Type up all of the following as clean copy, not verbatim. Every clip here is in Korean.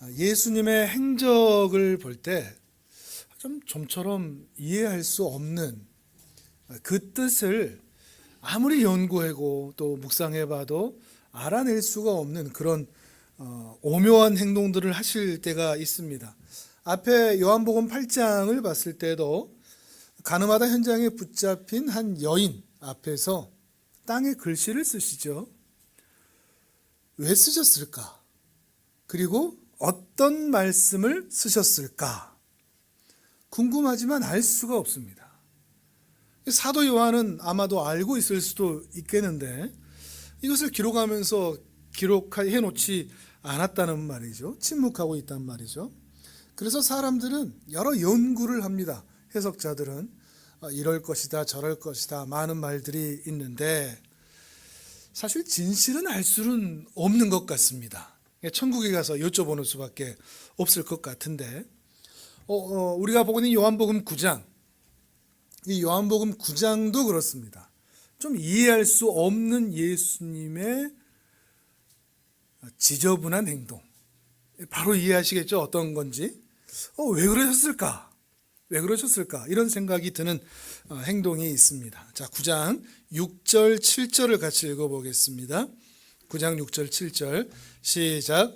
예수님의 행적을 볼 때 좀처럼 이해할 수 없는 그 뜻을 아무리 연구하고 또 묵상해봐도 알아낼 수가 없는 그런 오묘한 행동들을 하실 때가 있습니다. 앞에 요한복음 8장을 봤을 때도 가늠하다 현장에 붙잡힌 한 여인 앞에서 땅에 글씨를 쓰시죠. 왜 쓰셨을까? 그리고 어떤 말씀을 쓰셨을까? 궁금하지만 알 수가 없습니다. 사도 요한은 아마도 알고 있을 수도 있겠는데 이것을 기록하면서 기록해 놓지 않았다는 말이죠. 침묵하고 있단 말이죠. 그래서 사람들은 여러 연구를 합니다. 해석자들은 이럴 것이다 저럴 것이다 많은 말들이 있는데 사실 진실은 알 수는 없는 것 같습니다. 천국에 가서 여쭤보는 수밖에 없을 것 같은데 우리가 보고 있는 요한복음 9장, 이 요한복음 9장도 그렇습니다. 좀 이해할 수 없는 예수님의 지저분한 행동, 바로 이해하시겠죠? 어떤 건지. 왜 그러셨을까? 왜 그러셨을까? 이런 생각이 드는 행동이 있습니다. 자, 9장 6절 7절을 같이 읽어보겠습니다. 9장 6절 7절 시작.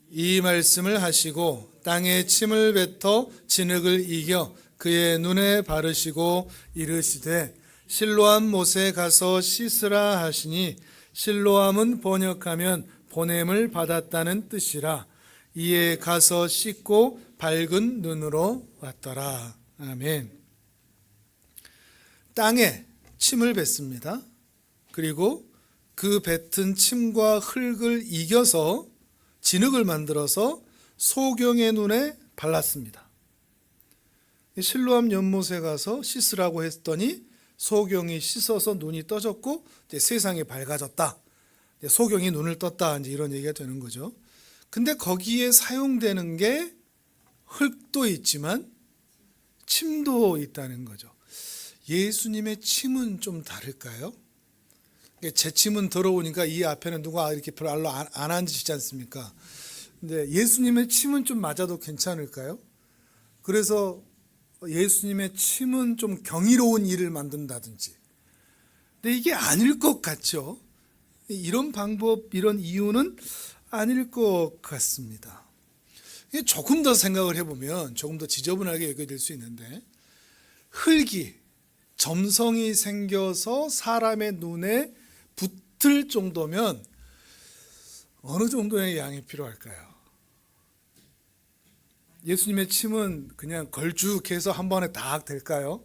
이 말씀을 하시고 땅에 침을 뱉어 진흙을 이겨 그의 눈에 바르시고 이르시되 실로암 못에 가서 씻으라 하시니 실로암은 번역하면 보냄을 받았다는 뜻이라. 이에 가서 씻고 밝은 눈으로 왔더라. 아멘. 땅에 침을 뱉습니다. 그리고 그 뱉은 침과 흙을 이겨서 진흙을 만들어서 소경의 눈에 발랐습니다. 실로암 연못에 가서 씻으라고 했더니 소경이 씻어서 눈이 떠졌고 세상이 밝아졌다. 소경이 눈을 떴다. 이제 이런 얘기가 되는 거죠. 근데 거기에 사용되는 게 흙도 있지만 침도 있다는 거죠. 예수님의 침은 좀 다를까요? 제 침은 더러우니까 이 앞에는 누가 이렇게 별로 안 앉으시지 않습니까? 근데 예수님의 침은 좀 맞아도 괜찮을까요? 그래서 예수님의 침은 좀 경이로운 일을 만든다든지. 근데 이게 아닐 것 같죠? 이런 방법, 이런 이유는 아닐 것 같습니다. 조금 더 생각을 해보면 조금 더 지저분하게 여겨질 수 있는데 흙이 점성이 생겨서 사람의 눈에 붙을 정도면 어느 정도의 양이 필요할까요? 예수님의 침은 그냥 걸쭉해서 한 번에 딱 될까요?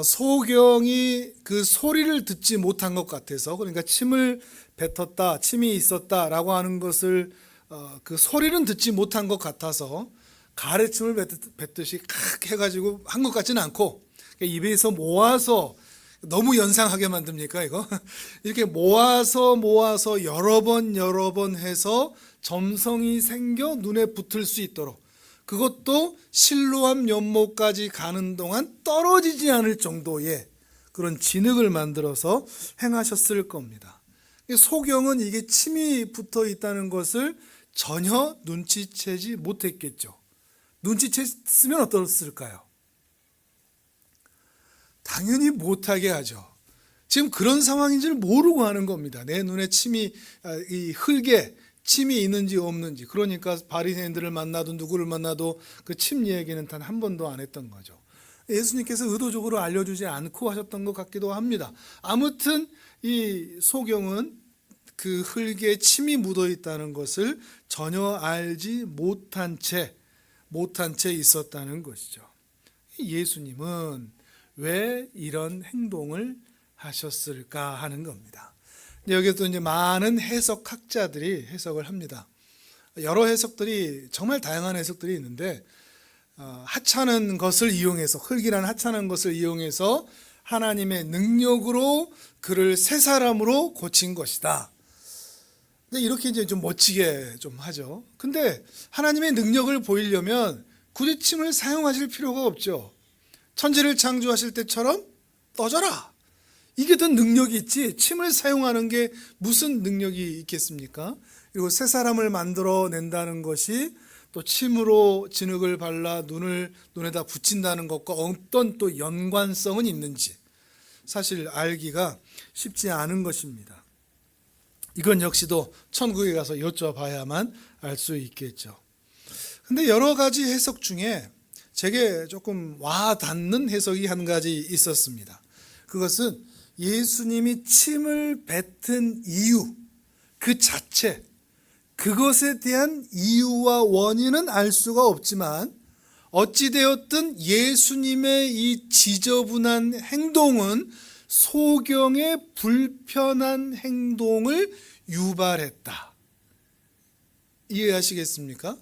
소경이 그 소리를 듣지 못한 것 같아서, 그러니까 침을 뱉었다, 침이 있었다라고 하는 것을 그 소리는 듣지 못한 것 같아서 가래침을 뱉듯이 칵 해가지고 한 것 같지는 않고 입에서 모아서, 너무 연상하게 만듭니까 이거? 이렇게 모아서 여러 번 해서 점성이 생겨 눈에 붙을 수 있도록, 그것도 실로암 연못까지 가는 동안 떨어지지 않을 정도의 그런 진흙을 만들어서 행하셨을 겁니다. 소경은 이게 침이 붙어 있다는 것을 전혀 눈치채지 못했겠죠. 눈치챘으면 어떻을까요? 당연히 못하게 하죠. 지금 그런 상황인 줄 모르고 하는 겁니다. 내 눈에 침이, 이 흙에 침이 있는지 없는지. 그러니까 바리새인들을 만나도 누구를 만나도 그 침 얘기는 단 한 번도 안 했던 거죠. 예수님께서 의도적으로 알려주지 않고 하셨던 것 같기도 합니다. 아무튼 이 소경은 그 흙에 침이 묻어 있다는 것을 전혀 알지 못한 채 있었다는 것이죠. 예수님은 왜 이런 행동을 하셨을까 하는 겁니다. 여기서 이제 많은 해석학자들이 해석을 합니다. 여러 해석들이, 정말 다양한 해석들이 있는데, 하찮은 것을 이용해서, 흙이라는 하찮은 것을 이용해서 하나님의 능력으로 그를 새 사람으로 고친 것이다. 근데 이렇게 이제 좀 멋지게 좀 하죠. 근데 하나님의 능력을 보이려면 굳이 침을 사용하실 필요가 없죠. 천지를 창조하실 때처럼 떠져라, 이게 더 능력이 있지 침을 사용하는 게 무슨 능력이 있겠습니까? 그리고 새 사람을 만들어낸다는 것이 또 침으로 진흙을 발라 눈에다 붙인다는 것과 어떤 또 연관성은 있는지 사실 알기가 쉽지 않은 것입니다. 이건 역시도 천국에 가서 여쭤봐야만 알 수 있겠죠. 근데 여러 가지 해석 중에 제게 조금 와닿는 해석이 한 가지 있었습니다. 그것은 예수님이 침을 뱉은 이유 그 자체, 그것에 대한 이유와 원인은 알 수가 없지만 어찌되었든 예수님의 이 지저분한 행동은 소경의 불편한 행동을 유발했다. 이해하시겠습니까?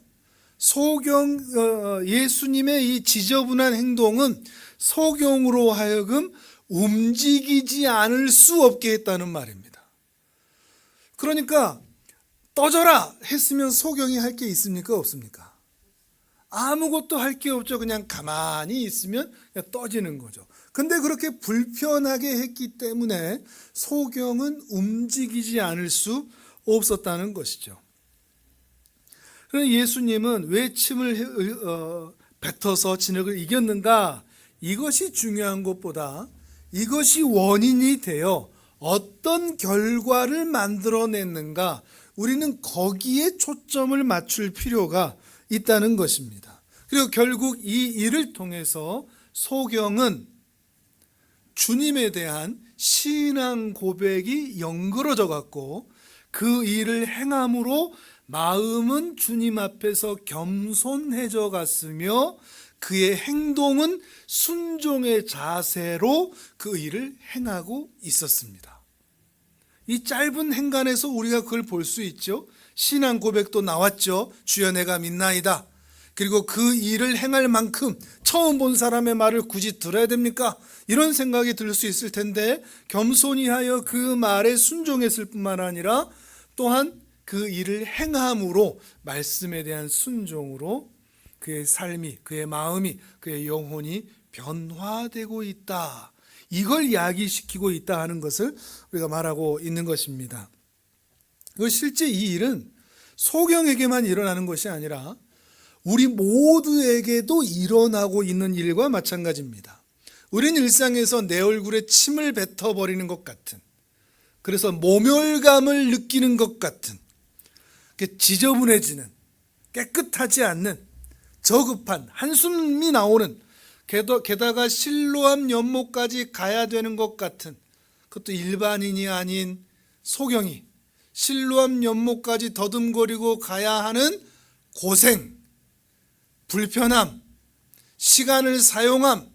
예수님의 이 지저분한 행동은 소경으로 하여금 움직이지 않을 수 없게 했다는 말입니다. 그러니까 떠져라 했으면 소경이 할 게 있습니까? 없습니까? 아무것도 할 게 없죠. 그냥 가만히 있으면 그냥 떠지는 거죠. 근데 그렇게 불편하게 했기 때문에 소경은 움직이지 않을 수 없었다는 것이죠. 그래서 예수님은 왜 침을 뱉어서 진흙을 이겼는가? 이것이 중요한 것보다 이것이 원인이 되어 어떤 결과를 만들어냈는가? 우리는 거기에 초점을 맞출 필요가 있다는 것입니다. 그리고 결국 이 일을 통해서 소경은 주님에 대한 신앙 고백이 연그러져 갔고 그 일을 행함으로 마음은 주님 앞에서 겸손해져 갔으며 그의 행동은 순종의 자세로 그 일을 행하고 있었습니다. 이 짧은 행간에서 우리가 그걸 볼 수 있죠. 신앙 고백도 나왔죠. 주여 내가 믿나이다. 그리고 그 일을 행할 만큼 처음 본 사람의 말을 굳이 들어야 됩니까? 이런 생각이 들 수 있을 텐데 겸손히 하여 그 말에 순종했을 뿐만 아니라 또한 그 일을 행함으로 말씀에 대한 순종으로 그의 삶이, 그의 마음이, 그의 영혼이 변화되고 있다. 이걸 야기시키고 있다 하는 것을 우리가 말하고 있는 것입니다. 실제 이 일은 소경에게만 일어나는 것이 아니라 우리 모두에게도 일어나고 있는 일과 마찬가지입니다. 우리는 일상에서 내 얼굴에 침을 뱉어버리는 것 같은, 그래서 모멸감을 느끼는 것 같은, 지저분해지는, 깨끗하지 않는, 저급한, 한숨이 나오는, 게다가 실로암 연못까지 가야 되는 것 같은, 그것도 일반인이 아닌 소경이 실로암 연못까지 더듬거리고 가야 하는 고생, 불편함, 시간을 사용함,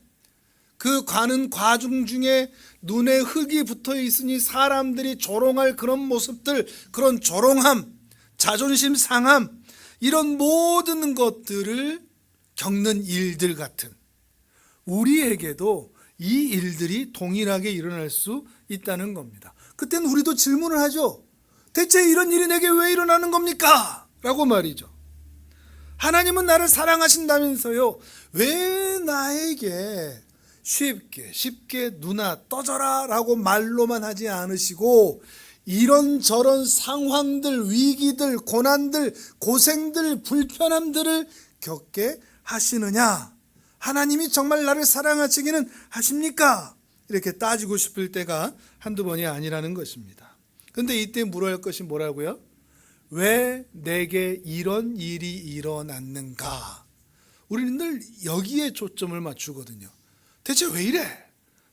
그 가는 과정 중에 눈에 흙이 붙어 있으니 사람들이 조롱할 그런 모습들, 그런 조롱함, 자존심 상함, 이런 모든 것들을 겪는 일들 같은, 우리에게도 이 일들이 동일하게 일어날 수 있다는 겁니다. 그때는 우리도 질문을 하죠. 대체 이런 일이 내게 왜 일어나는 겁니까? 라고 말이죠. 하나님은 나를 사랑하신다면서요, 왜 나에게 쉽게 누나 떠져라 라고 말로만 하지 않으시고 이런저런 상황들, 위기들, 고난들, 고생들, 불편함들을 겪게 하시느냐? 하나님이 정말 나를 사랑하시기는 하십니까? 이렇게 따지고 싶을 때가 한두 번이 아니라는 것입니다. 그런데 이때 물어야 할 것이 뭐라고요? 왜 내게 이런 일이 일어났는가? 우리는 늘 여기에 초점을 맞추거든요. 대체 왜 이래?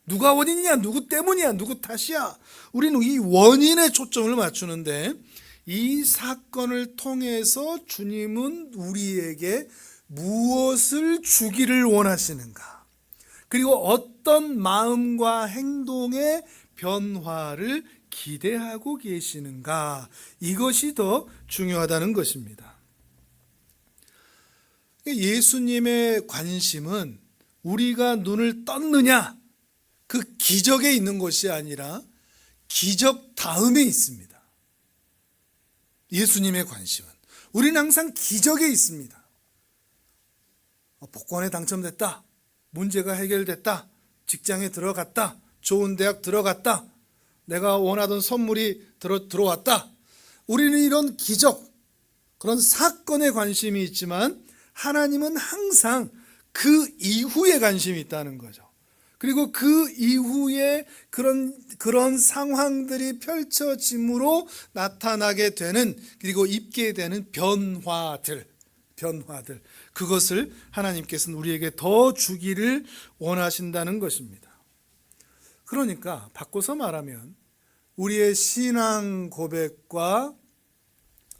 누가 원인이냐? 누구 때문이야? 누구 탓이야? 우리는 이 원인에 초점을 맞추는데 이 사건을 통해서 주님은 우리에게 무엇을 주기를 원하시는가? 그리고 어떤 마음과 행동의 변화를 기대하고 계시는가? 이것이 더 중요하다는 것입니다. 예수님의 관심은 우리가 눈을 떴느냐, 그 기적에 있는 것이 아니라 기적 다음에 있습니다. 예수님의 관심은 우리는 항상 기적에 있습니다. 복권에 당첨됐다, 문제가 해결됐다, 직장에 들어갔다, 좋은 대학 들어갔다, 내가 원하던 선물이 들어왔다. 우리는 이런 기적, 그런 사건에 관심이 있지만 하나님은 항상 그 이후에 관심이 있다는 거죠. 그리고 그 이후에 그런 상황들이 펼쳐짐으로 나타나게 되는, 그리고 입게 되는 변화들, 그것을 하나님께서는 우리에게 더 주기를 원하신다는 것입니다. 그러니까 바꿔서 말하면 우리의 신앙 고백과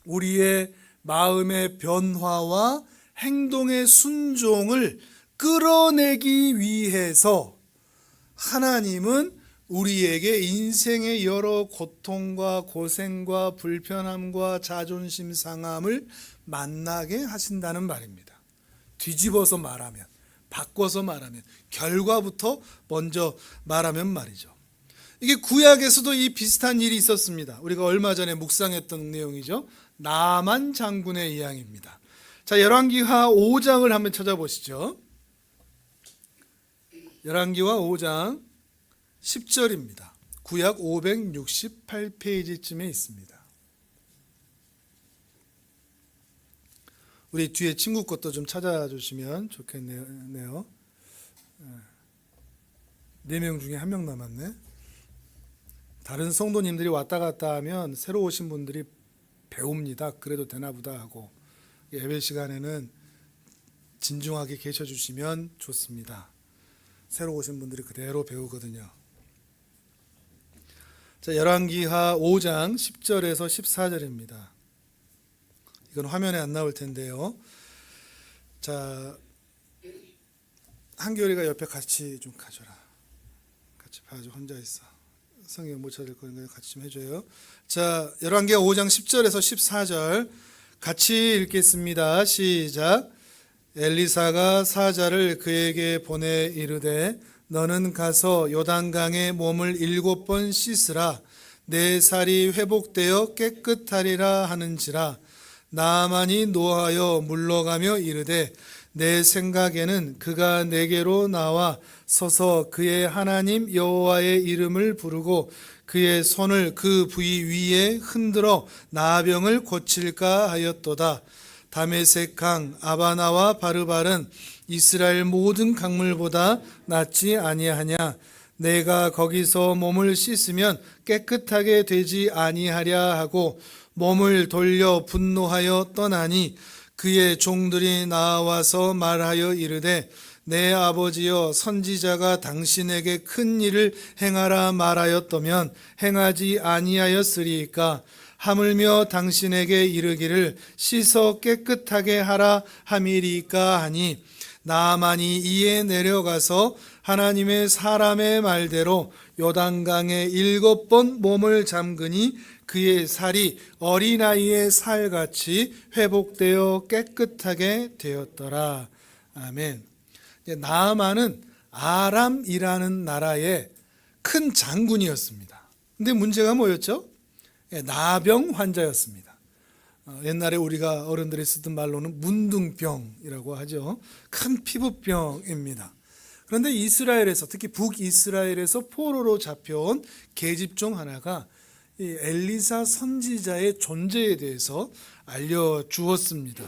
우리의 마음의 변화와 행동의 순종을 끌어내기 위해서 하나님은 우리에게 인생의 여러 고통과 고생과 불편함과 자존심 상함을 만나게 하신다는 말입니다. 뒤집어서 말하면, 바꿔서 말하면, 결과부터 먼저 말하면 말이죠. 이게 구약에서도 이 비슷한 일이 있었습니다. 우리가 얼마 전에 묵상했던 내용이죠. 나만 장군의 이야기입니다. 자, 열왕기하 5장을 한번 찾아보시죠. 열왕기하 5장 10절입니다. 구약 568페이지쯤에 있습니다. 우리 뒤에 친구 것도 좀 찾아주시면 좋겠네요. 4명 중에 1명 남았네. 다른 성도님들이 왔다 갔다 하면 새로 오신 분들이 배웁니다. 그래도 되나 보다 하고, 예배 시간에는 진중하게 계셔주시면 좋습니다. 새로 오신 분들이 그대로 배우거든요. 자, 열왕기하 5장 10절에서 14절입니다. 이건 화면에 안 나올 텐데요. 자, 한결이가 옆에 같이 좀 가줘라. 같이 봐줘. 혼자 있어. 성경 못 찾을 거니까 같이 좀 해줘요. 자, 열왕기하 5장 10절에서 14절 같이 읽겠습니다. 시작. 엘리사가 사자를 그에게 보내 이르되 너는 가서 요단강에 몸을 7번 씻으라. 내 살이 회복되어 깨끗하리라 하는지라. 나아만이 노하여 물러가며 이르되 내 생각에는 그가 내게로 나와 서서 그의 하나님 여호와의 이름을 부르고 그의 손을 그 부위 위에 흔들어 나병을 고칠까 하였도다. 다메섹 강 아바나와 바르발은 이스라엘 모든 강물보다 낫지 아니하냐. 내가 거기서 몸을 씻으면 깨끗하게 되지 아니하랴 하고 몸을 돌려 분노하여 떠나니 그의 종들이 나와서 말하여 이르되 내 아버지여 선지자가 당신에게 큰 일을 행하라 말하였더면 행하지 아니하였으리이까. 하물며 당신에게 이르기를 씻어 깨끗하게 하라 함이리까 하니 나아만이 이에 내려가서 하나님의 사람의 말대로 요단강에 7번 몸을 잠그니 그의 살이 어린아이의 살같이 회복되어 깨끗하게 되었더라. 아멘. 나아만은 아람이라는 나라의 큰 장군이었습니다. 근데 문제가 뭐였죠? 나병 환자였습니다. 옛날에 우리가 어른들이 쓰던 말로는 문둥병이라고 하죠. 큰 피부병입니다. 그런데 이스라엘에서, 특히 북이스라엘에서 포로로 잡혀온 계집 중 하나가 이 엘리사 선지자의 존재에 대해서 알려주었습니다.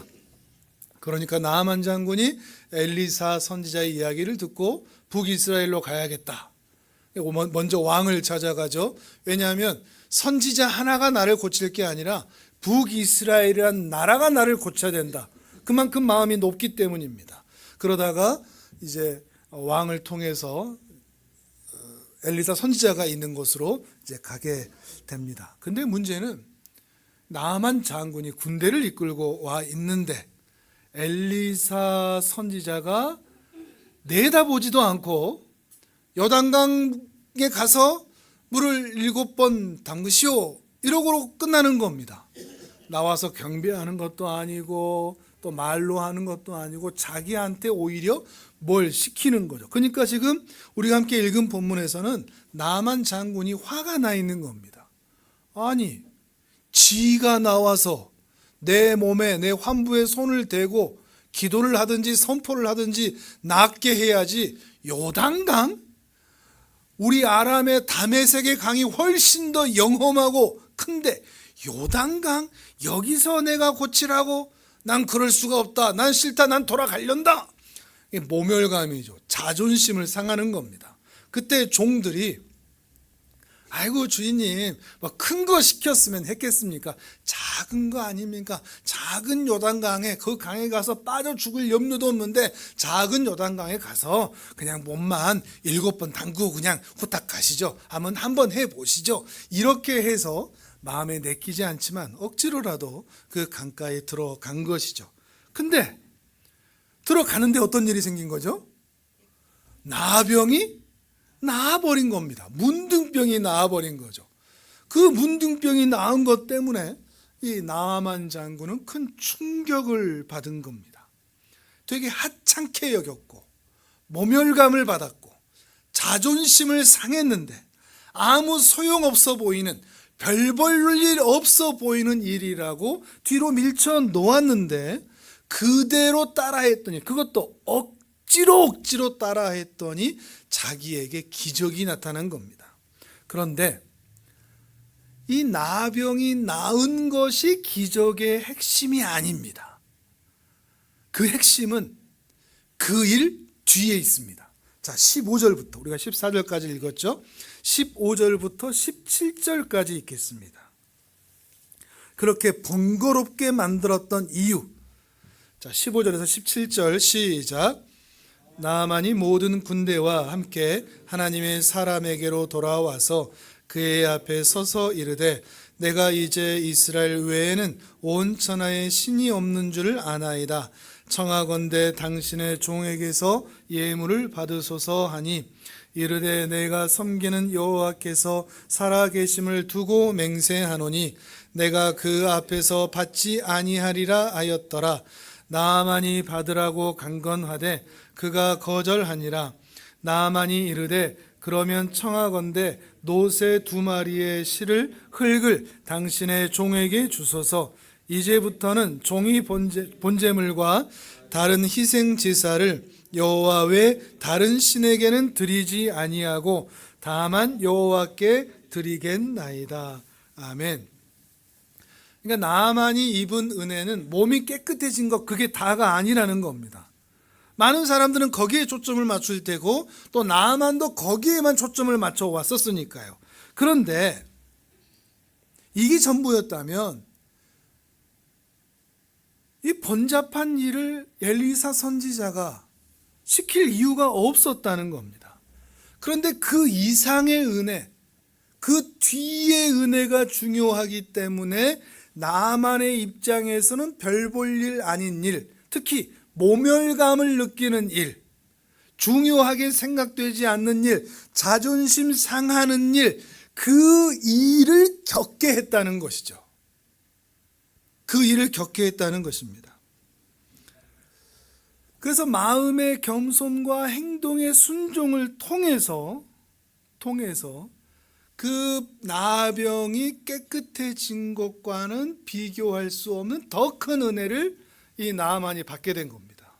그러니까 나아만 장군이 엘리사 선지자의 이야기를 듣고 북이스라엘로 가야겠다. 먼저 왕을 찾아가죠. 왜냐하면 선지자 하나가 나를 고칠 게 아니라 북이스라엘이란 나라가 나를 고쳐야 된다. 그만큼 마음이 높기 때문입니다. 그러다가 이제 왕을 통해서 엘리사 선지자가 있는 곳으로 이제 가게 됩니다. 근데 문제는 나아만 장군이 군대를 이끌고 와 있는데 엘리사 선지자가 내다보지도 않고 요단강에 가서 물을 7번 담그시오 이러고로 끝나는 겁니다. 나와서 경배하는 것도 아니고 또 말로 하는 것도 아니고 자기한테 오히려 뭘 시키는 거죠. 그러니까 지금 우리가 함께 읽은 본문에서는 나아만 장군이 화가 나 있는 겁니다. 아니, 지가 나와서 내 몸에, 내 환부에 손을 대고 기도를 하든지 선포를 하든지 낫게 해야지. 요단강? 우리 아람의 다메섹의 강이 훨씬 더 영험하고 큰데 요단강 여기서 내가 고치라고? 난 그럴 수가 없다. 난 싫다. 난 돌아가련다. 이게 모멸감이죠. 자존심을 상하는 겁니다. 그때 종들이 아이고 주인님 뭐 큰 거 시켰으면 했겠습니까? 작은 거 아닙니까? 작은 요단강에 그 강에 가서 빠져 죽을 염려도 없는데 작은 요단강에 가서 그냥 몸만 7번 담그고 그냥 후딱 가시죠. 한번 해보시죠. 이렇게 해서 마음에 내키지 않지만 억지로라도 그 강가에 들어간 것이죠. 근데 들어가는데 어떤 일이 생긴 거죠? 나병이 나아버린 겁니다. 문둥병이 나아버린 거죠. 그 문둥병이 나은 것 때문에 이 나아만 장군은 큰 충격을 받은 겁니다. 되게 하찮게 여겼고 모멸감을 받았고 자존심을 상했는데 아무 소용없어 보이는 별 볼 일 없어 보이는 일이라고 뒤로 밀쳐 놓았는데 그대로 따라했더니 그것도 억지로 따라했더니 자기에게 기적이 나타난 겁니다. 그런데 이 나병이 나은 것이 기적의 핵심이 아닙니다. 그 핵심은 그 일 뒤에 있습니다. 자, 15절부터 우리가 14절까지 읽었죠. 15절부터 17절까지 읽겠습니다. 그렇게 번거롭게 만들었던 이유. 자, 15절에서 17절 시작. 나아만이 모든 군대와 함께 하나님의 사람에게로 돌아와서 그의 앞에 서서 이르되 내가 이제 이스라엘 외에는 온 천하에 신이 없는 줄 아나이다. 청하건대 당신의 종에게서 예물을 받으소서 하니 이르되 내가 섬기는 여호와께서 살아계심을 두고 맹세하노니 내가 그 앞에서 받지 아니하리라 하였더라. 나아만이 받으라고 강건하되 그가 거절하니라. 나아만이 이르되 그러면 청하건대 노새 2마리의 실을 흙을 당신의 종에게 주소서. 이제부터는 종이 번제물과 다른 희생 제사를 여호와 외 다른 신에게는 드리지 아니하고 다만 여호와께 드리겠나이다. 아멘. 그러니까 나아만이 입은 은혜는 몸이 깨끗해진 것 그게 다가 아니라는 겁니다. 많은 사람들은 거기에 초점을 맞출 테고 또 나아만도 거기에만 초점을 맞춰 왔었으니까요. 그런데 이게 전부였다면 이 번잡한 일을 엘리사 선지자가 시킬 이유가 없었다는 겁니다. 그런데 그 이상의 은혜, 그 뒤의 은혜가 중요하기 때문에 나아만의 입장에서는 별 볼 일 아닌 일, 특히 모멸감을 느끼는 일, 중요하게 생각되지 않는 일, 자존심 상하는 일, 그 일을 겪게 했다는 것이죠. 그 일을 겪게 했다는 것입니다. 그래서 마음의 겸손과 행동의 순종을 통해서 그 나병이 깨끗해진 것과는 비교할 수 없는 더 큰 은혜를 이 나아만이 받게 된 겁니다.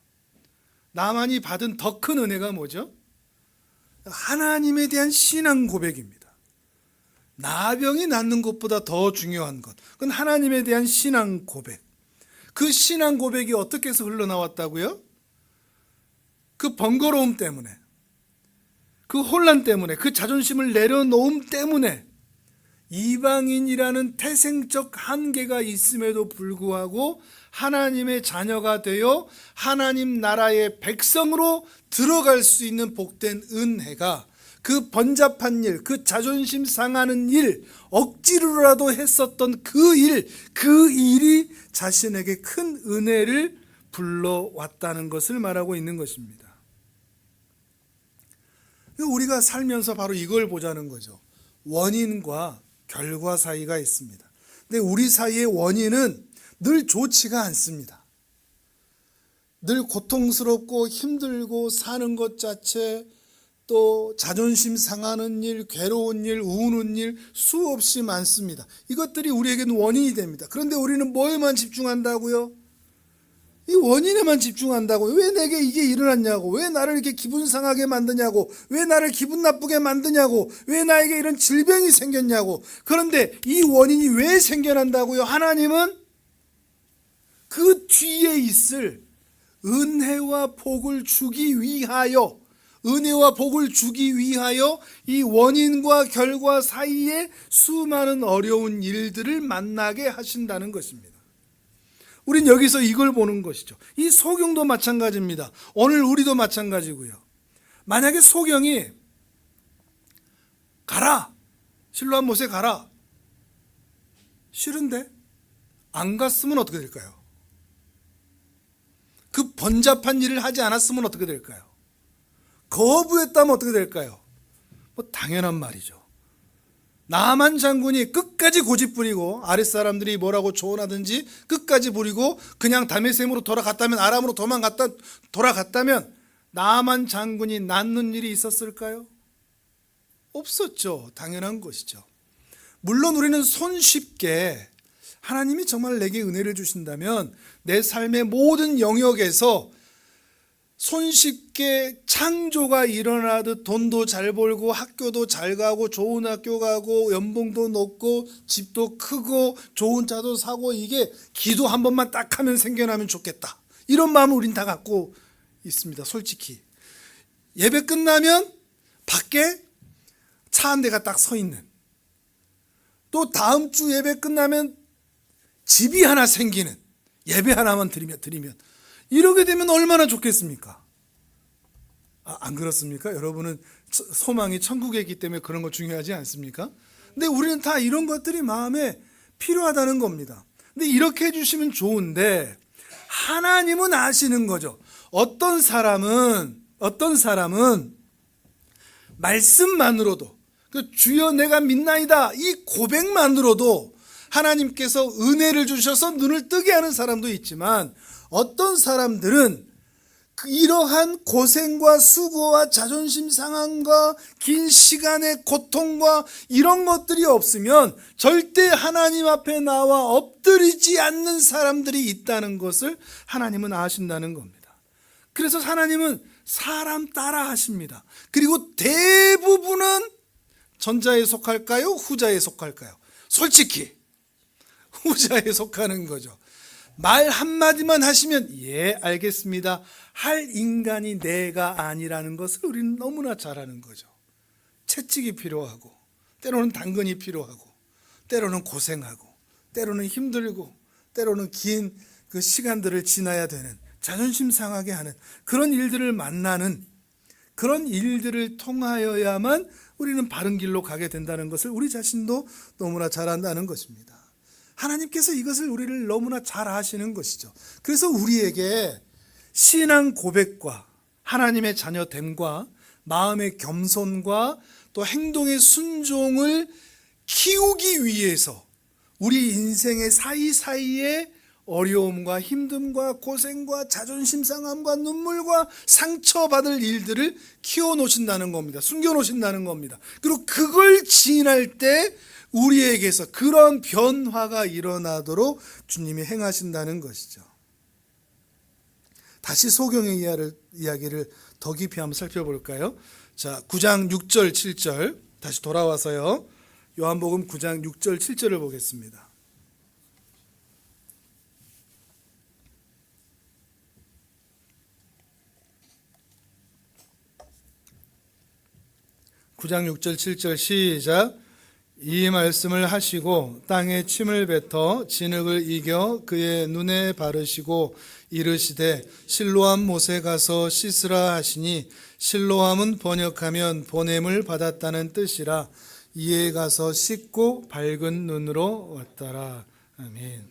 나아만이 받은 더 큰 은혜가 뭐죠? 하나님에 대한 신앙 고백입니다. 나병이 낫는 것보다 더 중요한 것, 그건 하나님에 대한 신앙 고백. 그 신앙 고백이 어떻게 해서 흘러나왔다고요? 그 번거로움 때문에, 그 혼란 때문에, 그 자존심을 내려놓음 때문에 이방인이라는 태생적 한계가 있음에도 불구하고 하나님의 자녀가 되어 하나님 나라의 백성으로 들어갈 수 있는 복된 은혜가 그 번잡한 일, 그 자존심 상하는 일, 억지로라도 했었던 그 일이 자신에게 큰 은혜를 불러왔다는 것을 말하고 있는 것입니다. 우리가 살면서 바로 이걸 보자는 거죠. 원인과 결과 사이가 있습니다. 근데 우리 사이의 원인은 늘 좋지가 않습니다. 늘 고통스럽고 힘들고 사는 것 자체, 또 자존심 상하는 일, 괴로운 일, 우는 일 수없이 많습니다. 이것들이 우리에게는 원인이 됩니다. 그런데 우리는 뭐에만 집중한다고요? 이 원인에만 집중한다고. 왜 내게 이게 일어났냐고, 왜 나를 이렇게 기분 상하게 만드냐고, 왜 나를 기분 나쁘게 만드냐고, 왜 나에게 이런 질병이 생겼냐고. 그런데 이 원인이 왜 생겨난다고요? 하나님은 그 뒤에 있을 은혜와 복을 주기 위하여, 은혜와 복을 주기 위하여 이 원인과 결과 사이에 수많은 어려운 일들을 만나게 하신다는 것입니다. 우린 여기서 이걸 보는 것이죠. 이 소경도 마찬가지입니다. 오늘 우리도 마찬가지고요. 만약에 소경이 가라, 실로암 못에 가라, 싫은데 안 갔으면 어떻게 될까요? 그 번잡한 일을 하지 않았으면 어떻게 될까요? 거부했다면 어떻게 될까요? 뭐 당연한 말이죠. 나만 장군이 끝까지 고집부리고 아랫사람들이 뭐라고 조언하든지 끝까지 부리고 그냥 다메섹으로 돌아갔다면, 아람으로 돌아갔다면 나만 장군이 낫는 일이 있었을까요? 없었죠. 당연한 것이죠. 물론 우리는 손쉽게 하나님이 정말 내게 은혜를 주신다면 내 삶의 모든 영역에서 손쉽게 창조가 일어나듯 돈도 잘 벌고 학교도 잘 가고 좋은 학교 가고 연봉도 높고 집도 크고 좋은 차도 사고, 이게 기도 한 번만 딱 하면 생겨나면 좋겠다, 이런 마음을 우린 다 갖고 있습니다. 솔직히 예배 끝나면 밖에 차 한 대가 딱 서 있는, 또 다음 주 예배 끝나면 집이 하나 생기는, 예배 하나만 드리면 이렇게 되면 얼마나 좋겠습니까? 안 그렇습니까? 여러분은 소망이 천국에 있기 때문에 그런 거 중요하지 않습니까? 근데 우리는 다 이런 것들이 마음에 필요하다는 겁니다. 근데 이렇게 해주시면 좋은데 하나님은 아시는 거죠. 어떤 사람은 말씀만으로도, 주여 내가 믿나이다, 이 고백만으로도 하나님께서 은혜를 주셔서 눈을 뜨게 하는 사람도 있지만, 어떤 사람들은 이러한 고생과 수고와 자존심 상함과 긴 시간의 고통과 이런 것들이 없으면 절대 하나님 앞에 나와 엎드리지 않는 사람들이 있다는 것을 하나님은 아신다는 겁니다. 그래서 하나님은 사람 따라 하십니다. 그리고 대부분은 전자에 속할까요? 후자에 속할까요? 솔직히 후자에 속하는 거죠. 말 한마디만 하시면 예 알겠습니다 할 인간이 내가 아니라는 것을 우리는 너무나 잘 아는 거죠. 채찍이 필요하고, 때로는 당근이 필요하고, 때로는 고생하고, 때로는 힘들고, 때로는 긴 그 시간들을 지나야 되는, 자존심 상하게 하는 그런 일들을 만나는, 그런 일들을 통하여야만 우리는 바른 길로 가게 된다는 것을 우리 자신도 너무나 잘 안다는 것입니다. 하나님께서 이것을 우리를 너무나 잘 아시는 것이죠. 그래서 우리에게 신앙 고백과 하나님의 자녀됨과 마음의 겸손과 또 행동의 순종을 키우기 위해서 우리 인생의 사이사이에 어려움과 힘듦과 고생과 자존심 상함과 눈물과 상처받을 일들을 키워놓으신다는 겁니다. 숨겨놓으신다는 겁니다. 그리고 그걸 지인할 때 우리에게서 그런 변화가 일어나도록 주님이 행하신다는 것이죠. 다시 소경의 이야기를 더 깊이 한번 살펴볼까요? 자, 9장 6절 7절 다시 돌아와서요. 요한복음 9장 6절 7절을 보겠습니다. (9장 6절 7절) 시작. 이 말씀을 하시고 땅에 침을 뱉어 진흙을 이겨 그의 눈에 바르시고 이르시되 실로암 못에 가서 씻으라 하시니, 실로암은 번역하면 보냄을 받았다는 뜻이라. 이에 가서 씻고 밝은 눈으로 왔더라. 아멘.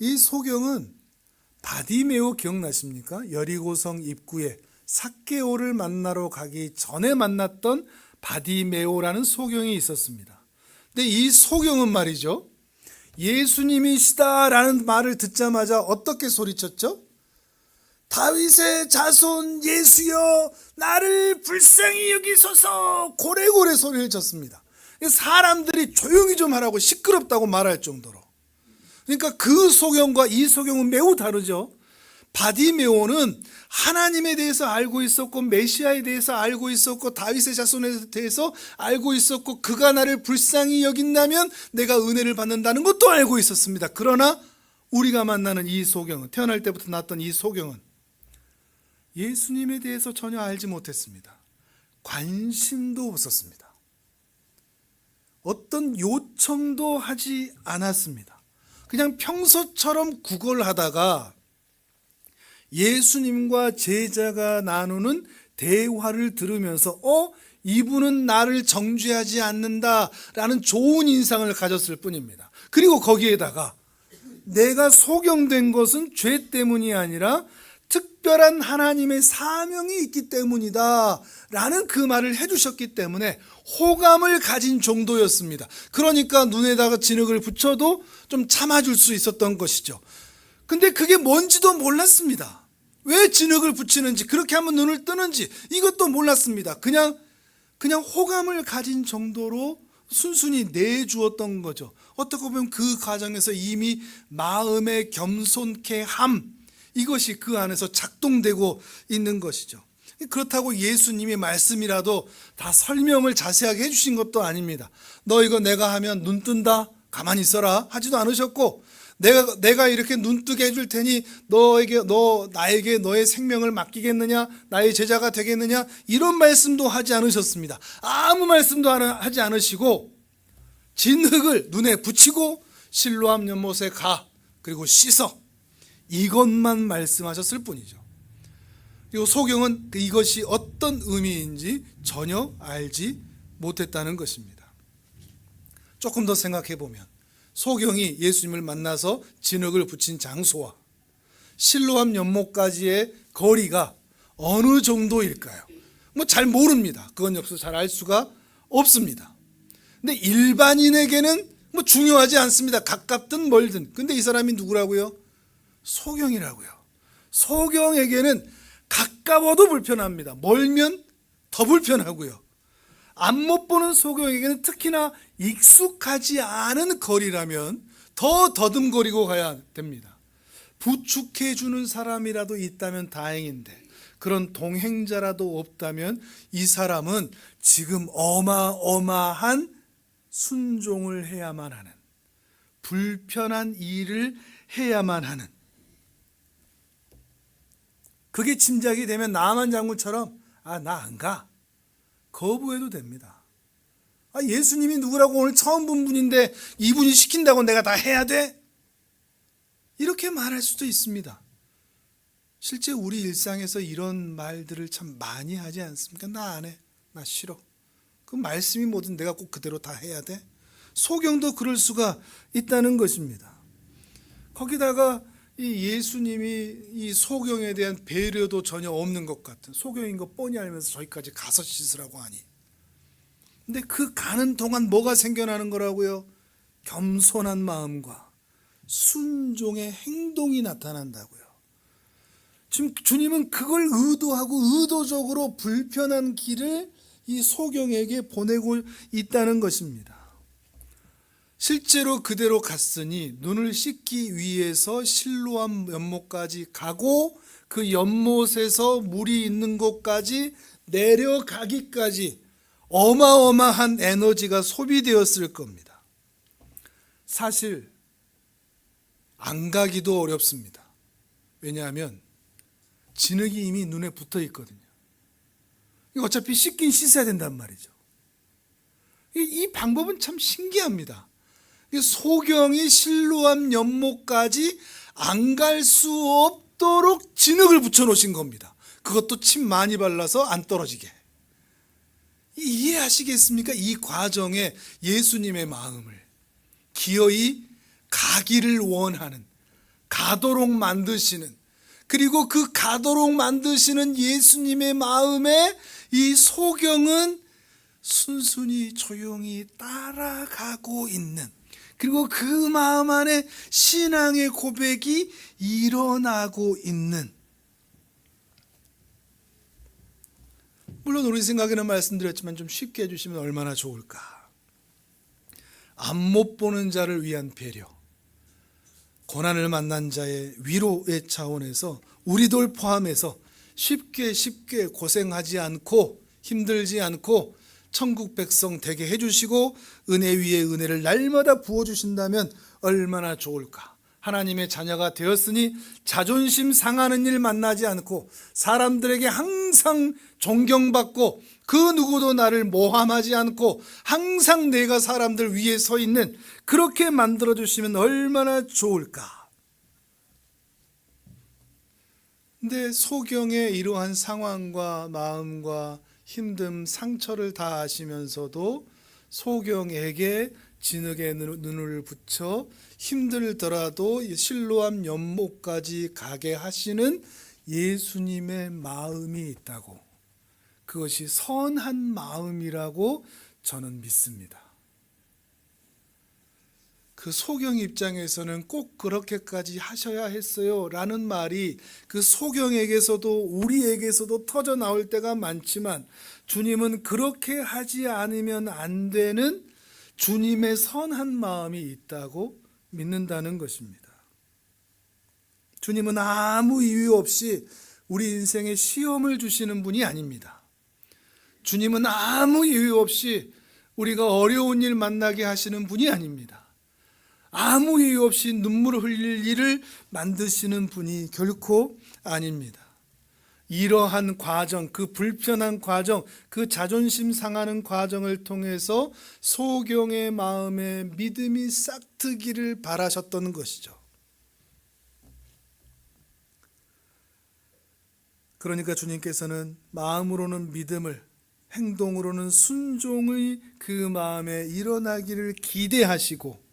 이 소경은 바디메오 기억나십니까? 여리고성 입구에 삭개오를 만나러 가기 전에 만났던 바디메오라는 소경이 있었습니다. 근데 이 소경은 말이죠, 예수님이시다라는 말을 듣자마자 어떻게 소리쳤죠? 다윗의 자손 예수여 나를 불쌍히 여기소서, 고래고래 소리를 쳤습니다. 사람들이 조용히 좀 하라고 시끄럽다고 말할 정도로. 그러니까 그 소경과 이 소경은 매우 다르죠. 바디메오는 하나님에 대해서 알고 있었고 메시아에 대해서 알고 있었고 다윗의 자손에 대해서 알고 있었고 그가 나를 불쌍히 여긴다면 내가 은혜를 받는다는 것도 알고 있었습니다. 그러나 우리가 만나는 이 소경은, 태어날 때부터 났던 이 소경은 예수님에 대해서 전혀 알지 못했습니다. 관심도 없었습니다. 어떤 요청도 하지 않았습니다. 그냥 평소처럼 구걸하다가 예수님과 제자가 나누는 대화를 들으면서 이분은 나를 정죄하지 않는다라는 좋은 인상을 가졌을 뿐입니다. 그리고 거기에다가 내가 소경된 것은 죄 때문이 아니라 특별한 하나님의 사명이 있기 때문이다 라는 그 말을 해주셨기 때문에 호감을 가진 정도였습니다. 그러니까 눈에다가 진흙을 붙여도 좀 참아줄 수 있었던 것이죠. 근데 그게 뭔지도 몰랐습니다. 왜 진흙을 붙이는지, 그렇게 하면 눈을 뜨는지 이것도 몰랐습니다. 그냥 호감을 가진 정도로 순순히 내주었던 거죠. 어떻게 보면 그 과정에서 이미 마음의 겸손케 함, 이것이 그 안에서 작동되고 있는 것이죠. 그렇다고 예수님이 말씀이라도 다 설명을 자세하게 해주신 것도 아닙니다. 너 이거 내가 하면 눈 뜬다, 가만히 있어라 하지도 않으셨고, 내가 이렇게 눈 뜨게 해줄 테니 나에게 너의 생명을 맡기겠느냐, 나의 제자가 되겠느냐, 이런 말씀도 하지 않으셨습니다. 아무 말씀도 하지 않으시고 진흙을 눈에 붙이고 실로암 연못에 가, 그리고 씻어, 이것만 말씀하셨을 뿐이죠. 그리고 소경은 이것이 어떤 의미인지 전혀 알지 못했다는 것입니다. 조금 더 생각해 보면 소경이 예수님을 만나서 진흙을 붙인 장소와 실로암 연못까지의 거리가 어느 정도일까요? 잘 모릅니다. 그건 없어서 잘 알 수가 없습니다. 근데 일반인에게는 중요하지 않습니다. 가깝든 멀든. 근데 이 사람이 누구라고요? 소경이라고요. 소경에게는 가까워도 불편합니다. 멀면 더 불편하고요. 앞 못 보는 소경에게는 특히나 익숙하지 않은 거리라면 더 더듬거리고 가야 됩니다. 부축해 주는 사람이라도 있다면 다행인데 그런 동행자라도 없다면 이 사람은 지금 어마어마한 순종을 해야만 하는, 불편한 일을 해야만 하는, 그게 짐작이 되면 나만 장군처럼 나 안 가, 거부해도 됩니다. 예수님이 누구라고 오늘 처음 본 분인데 이분이 시킨다고 내가 다 해야 돼? 이렇게 말할 수도 있습니다. 실제 우리 일상에서 이런 말들을 참 많이 하지 않습니까? 나 안 해, 나 싫어. 그 말씀이 뭐든 내가 꼭 그대로 다 해야 돼? 소경도 그럴 수가 있다는 것입니다. 거기다가 이 예수님이 이 소경에 대한 배려도 전혀 없는 것 같은, 소경인 거 뻔히 알면서 저기까지 가서 씻으라고 하니. 근데 그 가는 동안 뭐가 생겨나는 거라고요? 겸손한 마음과 순종의 행동이 나타난다고요. 지금 주님은 그걸 의도하고 의도적으로 불편한 길을 이 소경에게 보내고 있다는 것입니다. 실제로 그대로 갔으니 눈을 씻기 위해서 실로암 연못까지 가고 그 연못에서 물이 있는 곳까지 내려가기까지 어마어마한 에너지가 소비되었을 겁니다. 사실 안 가기도 어렵습니다. 왜냐하면 진흙이 이미 눈에 붙어 있거든요. 어차피 씻긴 씻어야 된단 말이죠. 이 방법은 참 신기합니다. 소경이 실로암 연못까지 안 갈 수 없도록 진흙을 붙여놓으신 겁니다. 그것도 침 많이 발라서 안 떨어지게. 이해하시겠습니까? 이 과정에 예수님의 마음을 기어이 가기를 원하는, 가도록 만드시는, 그리고 그 가도록 만드시는 예수님의 마음에 이 소경은 순순히 조용히 따라가고 있는, 그리고 그 마음 안에 신앙의 고백이 일어나고 있는, 물론 우리 생각에는 말씀드렸지만 좀 쉽게 해주시면 얼마나 좋을까. 앞 못 보는 자를 위한 배려, 고난을 만난 자의 위로의 차원에서 우리들 포함해서 쉽게 고생하지 않고 힘들지 않고 천국 백성 되게 해주시고 은혜 위에 은혜를 날마다 부어주신다면 얼마나 좋을까. 하나님의 자녀가 되었으니 자존심 상하는 일 만나지 않고 사람들에게 항상 존경받고 그 누구도 나를 모함하지 않고 항상 내가 사람들 위에 서 있는, 그렇게 만들어주시면 얼마나 좋을까. 근데 소경의 이러한 상황과 마음과 힘듦, 상처를 다 아시면서도 소경에게 진흙에 눈을 붙여 힘들더라도 실로암 연못까지 가게 하시는 예수님의 마음이 있다고, 그것이 선한 마음이라고 저는 믿습니다. 그 소경 입장에서는 꼭 그렇게까지 하셔야 했어요 라는 말이 그 소경에게서도 우리에게서도 터져 나올 때가 많지만, 주님은 그렇게 하지 않으면 안 되는 주님의 선한 마음이 있다고 믿는다는 것입니다. 주님은 아무 이유 없이 우리 인생에 시험을 주시는 분이 아닙니다. 주님은 아무 이유 없이 우리가 어려운 일 만나게 하시는 분이 아닙니다. 아무 이유 없이 눈물을 흘릴 일을 만드시는 분이 결코 아닙니다. 이러한 과정, 그 불편한 과정, 그 자존심 상하는 과정을 통해서 소경의 마음에 믿음이 싹트기를 바라셨던 것이죠. 그러니까 주님께서는 마음으로는 믿음을, 행동으로는 순종의 그 마음에 일어나기를 기대하시고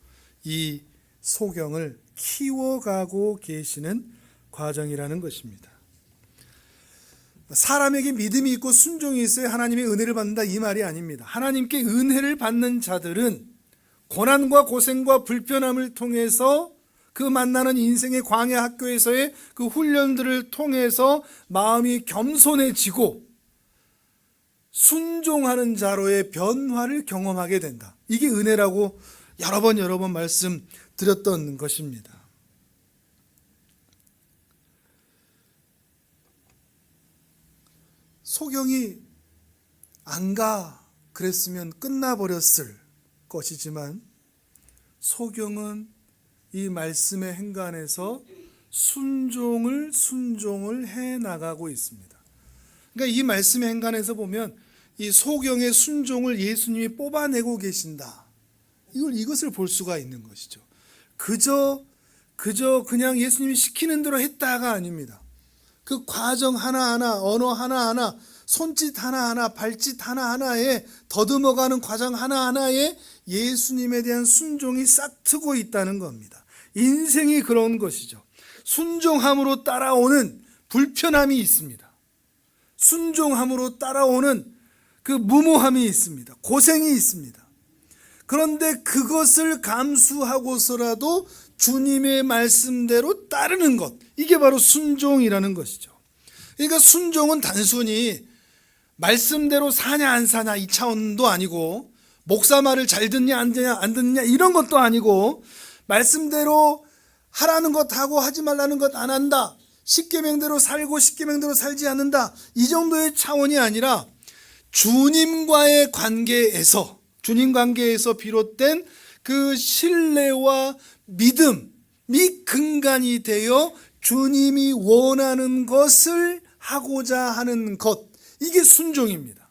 이 소경을 키워가고 계시는 과정이라는 것입니다. 사람에게 믿음이 있고 순종이 있어야 하나님의 은혜를 받는다, 이 말이 아닙니다. 하나님께 은혜를 받는 자들은 고난과 고생과 불편함을 통해서 그 만나는 인생의 광야 학교에서의 그 훈련들을 통해서 마음이 겸손해지고 순종하는 자로의 변화를 경험하게 된다. 이게 은혜라고 여러 번 말씀드렸던 것입니다. 소경이 안 가 그랬으면 끝나버렸을 것이지만 소경은 이 말씀의 행간에서 순종을 해나가고 있습니다. 그러니까 이 말씀의 행간에서 보면 이 소경의 순종을 예수님이 뽑아내고 계신다, 이것을 볼 수가 있는 것이죠. 그저 그냥 예수님이 시키는 대로 했다가 아닙니다. 그 과정 하나하나, 언어 하나하나, 손짓 하나하나, 발짓 하나하나에 더듬어가는 과정 하나하나에 예수님에 대한 순종이 싹트고 있다는 겁니다. 인생이 그런 것이죠. 순종함으로 따라오는 불편함이 있습니다. 순종함으로 따라오는 그 무모함이 있습니다. 고생이 있습니다. 그런데 그것을 감수하고서라도 주님의 말씀대로 따르는 것, 이게 바로 순종이라는 것이죠. 그러니까 순종은 단순히 말씀대로 사냐 안 사냐 이 차원도 아니고, 목사 말을 잘 듣냐 안 듣냐 이런 것도 아니고, 말씀대로 하라는 것 하고 하지 말라는 것 안 한다, 십계명대로 살고 십계명대로 살지 않는다, 이 정도의 차원이 아니라 주님과의 관계에서 비롯된 그 신뢰와 믿음이 근간이 되어 주님이 원하는 것을 하고자 하는 것, 이게 순종입니다.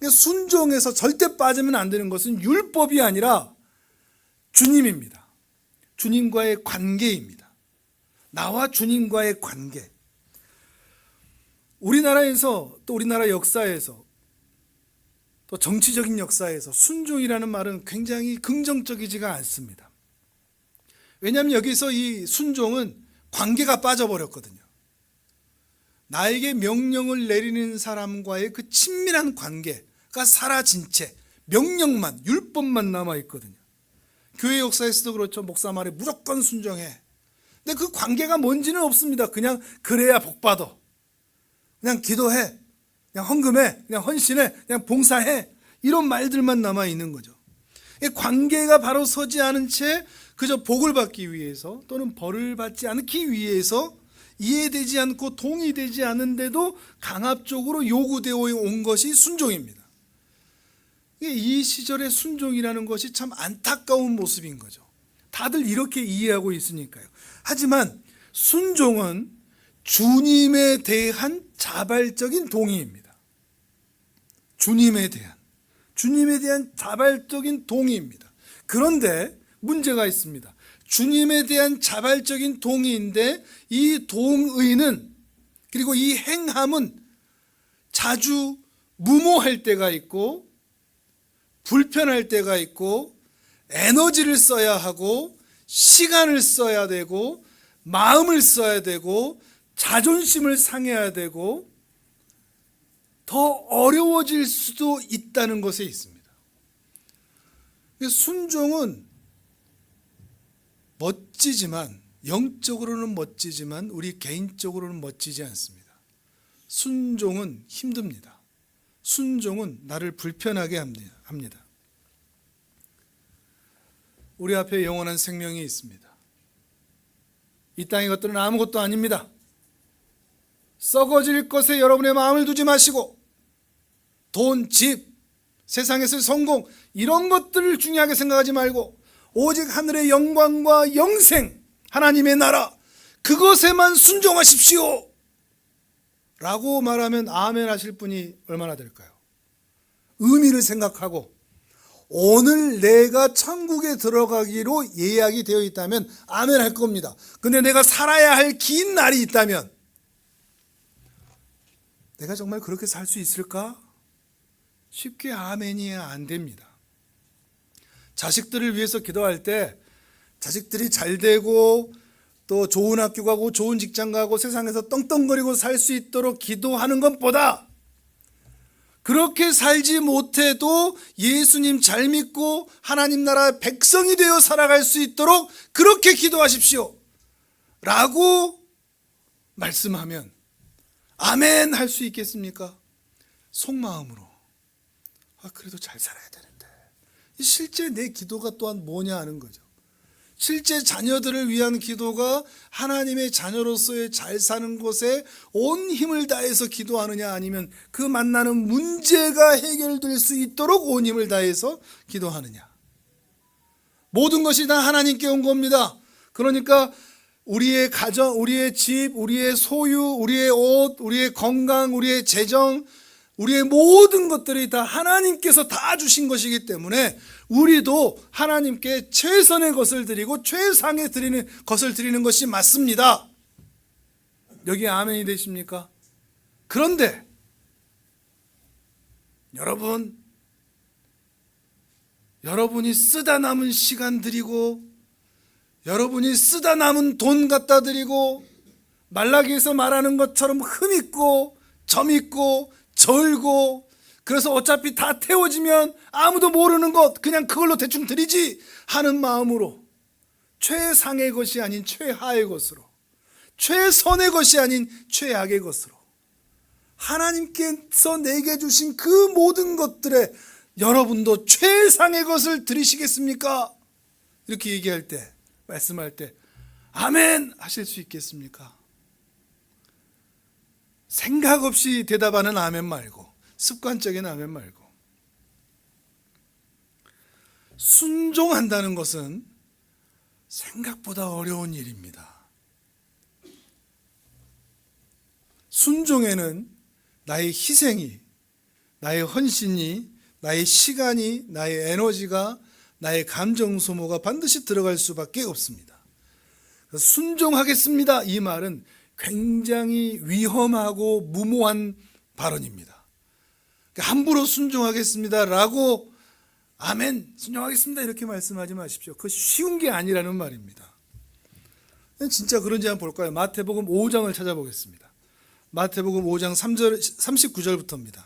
순종에서 절대 빠지면 안 되는 것은 율법이 아니라 주님입니다. 주님과의 관계입니다. 나와 주님과의 관계. 우리나라에서, 또 우리나라 역사에서, 또 정치적인 역사에서 순종이라는 말은 굉장히 긍정적이지가 않습니다. 왜냐하면 여기서 이 순종은 관계가 빠져버렸거든요. 나에게 명령을 내리는 사람과의 그 친밀한 관계가 사라진 채 명령만, 율법만 남아있거든요. 교회 역사에서도 그렇죠. 목사 말에 무조건 순종해. 근데 그 관계가 뭔지는 없습니다. 그냥 그래야 복받아, 그냥 기도해, 그냥 헌금해, 그냥 헌신해, 그냥 봉사해, 이런 말들만 남아있는 거죠. 관계가 바로 서지 않은 채 그저 복을 받기 위해서 또는 벌을 받지 않기 위해서 이해되지 않고 동의되지 않은데도 강압적으로 요구되어 온 것이 순종입니다. 이 시절의 순종이라는 것이 참 안타까운 모습인 거죠. 다들 이렇게 이해하고 있으니까요. 하지만 순종은 주님에 대한 자발적인 동의입니다. 주님에 대한 자발적인 동의입니다. 그런데 문제가 있습니다. 주님에 대한 자발적인 동의인데 이 동의는, 그리고 이 행함은 자주 무모할 때가 있고 불편할 때가 있고 에너지를 써야 하고 시간을 써야 되고 마음을 써야 되고 자존심을 상해야 되고 더 어려워질 수도 있다는 것에 있습니다. 순종은 멋지지만, 영적으로는 멋지지만 우리 개인적으로는 멋지지 않습니다. 순종은 힘듭니다. 순종은 나를 불편하게 합니다. 우리 앞에 영원한 생명이 있습니다. 이 땅의 것들은 아무것도 아닙니다. 썩어질 것에 여러분의 마음을 두지 마시고 돈, 집, 세상에서의 성공, 이런 것들을 중요하게 생각하지 말고 오직 하늘의 영광과 영생, 하나님의 나라, 그것에만 순종하십시오 라고 말하면 아멘 하실 분이 얼마나 될까요? 의미를 생각하고 오늘 내가 천국에 들어가기로 예약이 되어 있다면 아멘 할 겁니다. 근데 내가 살아야 할 긴 날이 있다면 내가 정말 그렇게 살 수 있을까? 쉽게 아멘이 안 됩니다. 자식들을 위해서 기도할 때 자식들이 잘 되고 또 좋은 학교 가고 좋은 직장 가고 세상에서 떵떵거리고 살 수 있도록 기도하는 것보다 그렇게 살지 못해도 예수님 잘 믿고 하나님 나라 백성이 되어 살아갈 수 있도록 그렇게 기도하십시오 라고 말씀하면 아멘 할 수 있겠습니까? 속마음으로 그래도 잘 살아야 되는데, 실제 내 기도가 또한 뭐냐 하는 거죠. 실제 자녀들을 위한 기도가 하나님의 자녀로서의 잘 사는 것에 온 힘을 다해서 기도하느냐, 아니면 그 만나는 문제가 해결될 수 있도록 온 힘을 다해서 기도하느냐. 모든 것이 다 하나님께 온 겁니다. 그러니까 우리의 가정, 우리의 집, 우리의 소유, 우리의 옷, 우리의 건강, 우리의 재정, 우리의 모든 것들이 다 하나님께서 다 주신 것이기 때문에 우리도 하나님께 최선의 것을 드리고 최상의 것을 드리는 것이 맞습니다. 여기 아멘이 되십니까? 그런데 여러분이 쓰다 남은 시간 드리고 여러분이 쓰다 남은 돈 갖다 드리고 말라기에서 말하는 것처럼 흠 있고 점 있고 절고, 그래서 어차피 다 태워지면 아무도 모르는 것 그냥 그걸로 대충 드리지 하는 마음으로 최상의 것이 아닌 최하의 것으로, 최선의 것이 아닌 최악의 것으로 하나님께서 내게 주신 그 모든 것들에 여러분도 최상의 것을 드리시겠습니까? 이렇게 얘기할 때, 말씀할 때 아멘 하실 수 있겠습니까? 생각 없이 대답하는 아멘 말고, 습관적인 아멘 말고, 순종한다는 것은 생각보다 어려운 일입니다. 순종에는 나의 희생이, 나의 헌신이, 나의 시간이, 나의 에너지가, 나의 감정 소모가 반드시 들어갈 수밖에 없습니다. 순종하겠습니다, 이 말은 굉장히 위험하고 무모한 발언입니다. 함부로 순종하겠습니다 라고 아멘 순종하겠습니다 이렇게 말씀하지 마십시오. 그거 쉬운 게 아니라는 말입니다. 진짜 그런지 한번 볼까요? 마태복음 5장을 찾아보겠습니다. 마태복음 5장 39절부터입니다.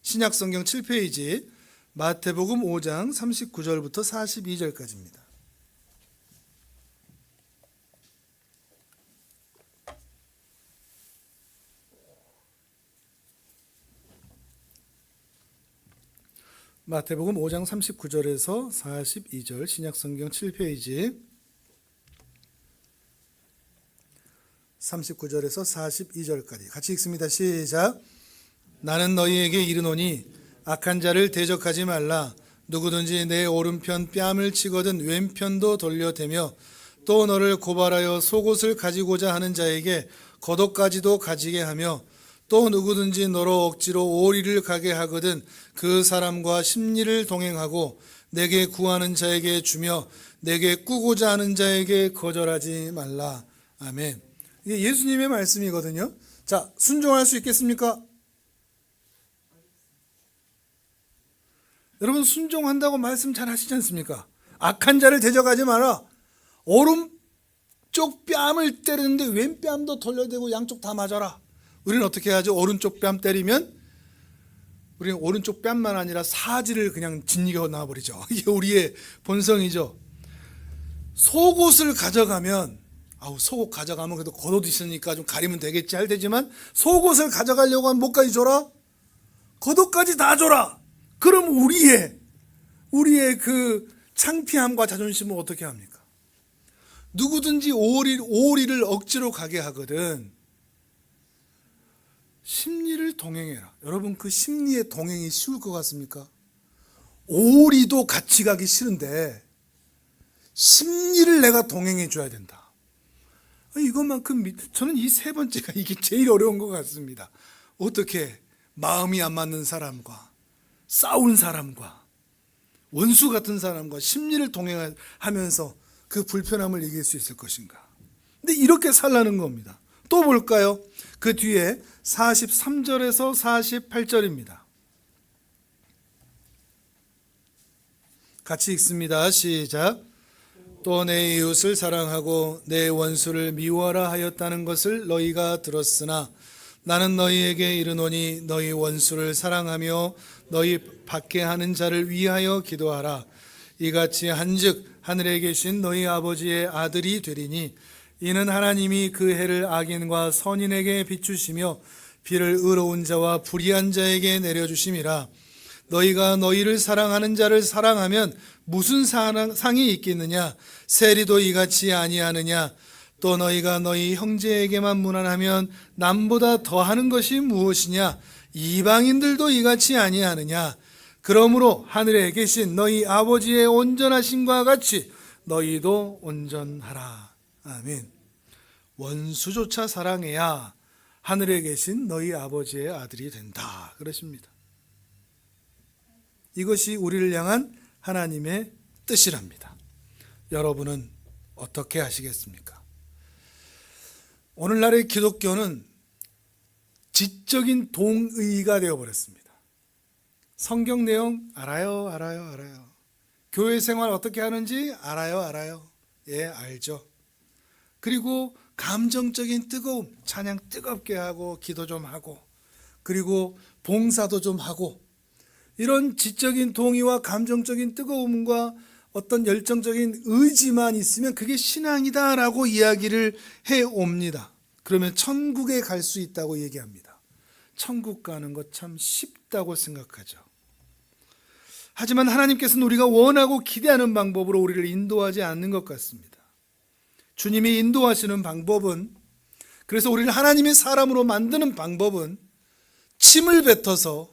신약성경 7페이지 마태복음 5장 39절부터 42절까지입니다. 마태복음 5장 39절에서 42절, 신약성경 7페이지 39절에서 42절까지 같이 읽습니다. 시작. 나는 너희에게 이르노니 악한 자를 대적하지 말라. 누구든지 내 오른편 뺨을 치거든 왼편도 돌려대며 또 너를 고발하여 속옷을 가지고자 하는 자에게 겉옷까지도 가지게 하며 또 누구든지 너로 억지로 오리를 가게 하거든 그 사람과 심리를 동행하고 내게 구하는 자에게 주며 내게 꾸고자 하는 자에게 거절하지 말라. 아멘. 이게 예수님의 말씀이거든요. 자, 순종할 수 있겠습니까? 여러분, 순종한다고 말씀 잘 하시지 않습니까? 악한 자를 대적하지 마라. 오른쪽 뺨을 때리는데 왼뺨도 돌려대고 양쪽 다 맞아라. 우리는 어떻게 하죠? 오른쪽 뺨 때리면 우리는 오른쪽 뺨만 아니라 사지를 그냥 짓이겨 놔버리죠. 이게 우리의 본성이죠. 속옷을 가져가면 속옷 가져가면 그래도 겉옷 있으니까 좀 가리면 되겠지 할 테지만 속옷을 가져가려고 하면 뭐까지 줘라? 겉옷까지 다 줘라. 그럼 우리의 그 창피함과 자존심을 어떻게 합니까? 누구든지 오리를 억지로 가게 하거든 심리를 동행해라. 여러분, 그 심리의 동행이 쉬울 것 같습니까? 오리도 같이 가기 싫은데 심리를 내가 동행해 줘야 된다. 이것만큼 저는 이 세 번째가 이게 제일 어려운 것 같습니다. 어떻게 마음이 안 맞는 사람과 싸운 사람과 원수 같은 사람과 심리를 동행하면서 그 불편함을 이길 수 있을 것인가? 근데 이렇게 살라는 겁니다. 또 볼까요? 그 뒤에 43절에서 48절입니다. 같이 읽습니다. 시작. 또 내 이웃을 사랑하고 내 원수를 미워하라 하였다는 것을 너희가 들었으나 나는 너희에게 이르노니 너희 원수를 사랑하며 너희 밖에 하는 자를 위하여 기도하라. 이같이 한즉 하늘에 계신 너희 아버지의 아들이 되리니 이는 하나님이 그 해를 악인과 선인에게 비추시며 비를 의로운 자와 불의한 자에게 내려주심이라. 너희가 너희를 사랑하는 자를 사랑하면 무슨 상이 있겠느냐? 세리도 이같이 아니하느냐? 또 너희가 너희 형제에게만 무난하면 남보다 더하는 것이 무엇이냐? 이방인들도 이같이 아니하느냐? 그러므로 하늘에 계신 너희 아버지의 온전하심과 같이 너희도 온전하라. 아멘. 원수조차 사랑해야 하늘에 계신 너희 아버지의 아들이 된다. 그러십니다. 이것이 우리를 향한 하나님의 뜻이랍니다. 여러분은 어떻게 하시겠습니까? 오늘날의 기독교는 지적인 동의가 되어버렸습니다. 성경 내용 알아요. 교회 생활 어떻게 하는지 알아요. 예, 알죠. 그리고 감정적인 뜨거움, 찬양 뜨겁게 하고 기도 좀 하고 그리고 봉사도 좀 하고 이런 지적인 동의와 감정적인 뜨거움과 어떤 열정적인 의지만 있으면 그게 신앙이다라고 이야기를 해옵니다. 그러면 천국에 갈 수 있다고 얘기합니다. 천국 가는 것 참 쉽다고 생각하죠. 하지만 하나님께서는 우리가 원하고 기대하는 방법으로 우리를 인도하지 않는 것 같습니다. 주님이 인도하시는 방법은, 그래서 우리를 하나님의 사람으로 만드는 방법은 침을 뱉어서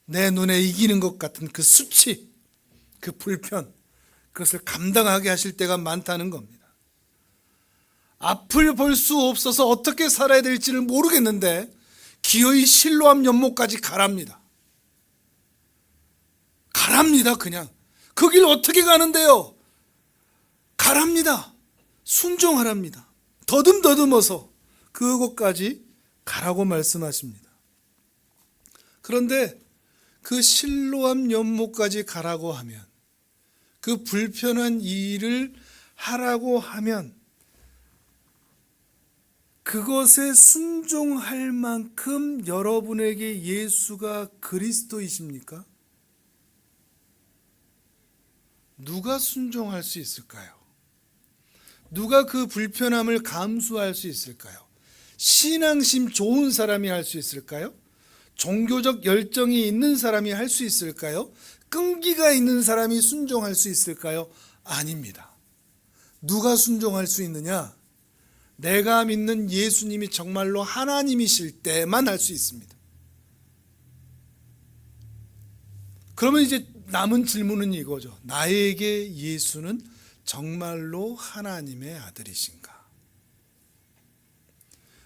내 눈에 이기는 것 같은 그 수치, 그 불편, 그것을 감당하게 하실 때가 많다는 겁니다. 앞을 볼 수 없어서 어떻게 살아야 될지를 모르겠는데 기어이 실로암 연못까지 가랍니다. 그냥. 그 길 어떻게 가는데요? 가랍니다. 순종하랍니다. 더듬어서 그곳까지 가라고 말씀하십니다. 그런데 그 실로암 연못까지 가라고 하면, 그 불편한 일을 하라고 하면 그것에 순종할 만큼 여러분에게 예수가 그리스도이십니까? 누가 순종할 수 있을까요? 누가 그 불편함을 감수할 수 있을까요? 신앙심 좋은 사람이 할 수 있을까요? 종교적 열정이 있는 사람이 할 수 있을까요? 끈기가 있는 사람이 순종할 수 있을까요? 아닙니다. 누가 순종할 수 있느냐? 내가 믿는 예수님이 정말로 하나님이실 때만 할 수 있습니다. 그러면 이제 남은 질문은 이거죠. 나에게 예수는 정말로 하나님의 아들이신가?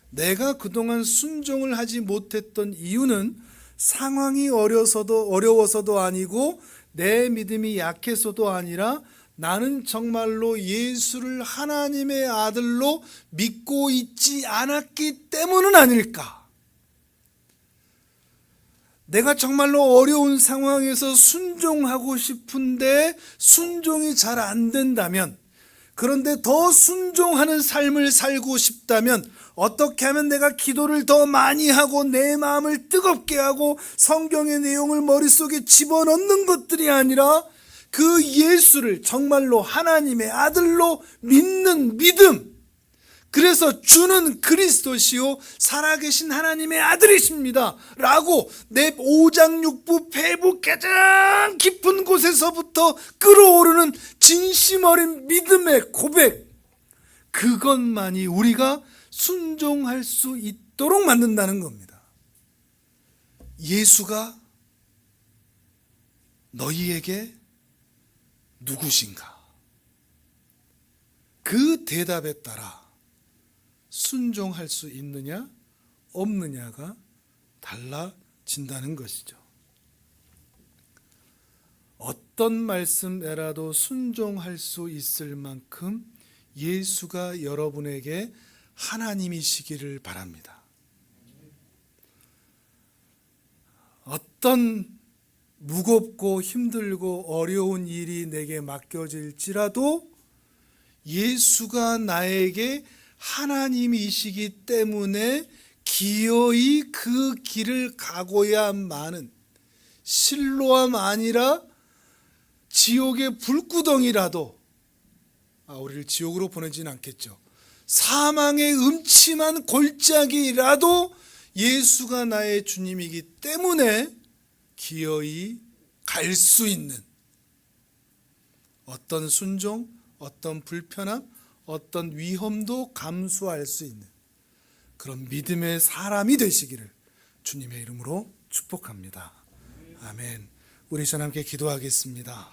내가 그동안 순종을 하지 못했던 이유는 상황이 어려워서도 아니고 내 믿음이 약해서도 아니라 나는 정말로 예수를 하나님의 아들로 믿고 있지 않았기 때문은 아닐까? 내가 정말로 어려운 상황에서 순종하고 싶은데 순종이 잘 안 된다면, 그런데 더 순종하는 삶을 살고 싶다면 어떻게 하면 내가 기도를 더 많이 하고 내 마음을 뜨겁게 하고 성경의 내용을 머릿속에 집어넣는 것들이 아니라 그 예수를 정말로 하나님의 아들로 믿는 믿음, 그래서 주는 그리스도시요 살아계신 하나님의 아들이십니다 라고 내 오장육부 폐부 가장 깊은 곳에서부터 끓어오르는 진심 어린 믿음의 고백, 그것만이 우리가 순종할 수 있도록 만든다는 겁니다. 예수가 너희에게 누구신가? 그 대답에 따라 순종할 수 있느냐 없느냐가 달라진다는 것이죠. 어떤 말씀에라도 순종할 수 있을 만큼 예수가 여러분에게 하나님이시기를 바랍니다. 어떤 무겁고 힘들고 어려운 일이 내게 맡겨질지라도 예수가 나에게 하나님이시기 때문에 기어이 그 길을 가고야만은, 실로암 아니라 지옥의 불구덩이라도 우리를 지옥으로 보내지는 않겠죠. 사망의 음침한 골짜기라도 예수가 나의 주님이기 때문에 기어이 갈 수 있는, 어떤 순종, 어떤 불편함, 어떤 위험도 감수할 수 있는 그런 믿음의 사람이 되시기를 주님의 이름으로 축복합니다. 아멘. 우리 전 함께 기도하겠습니다.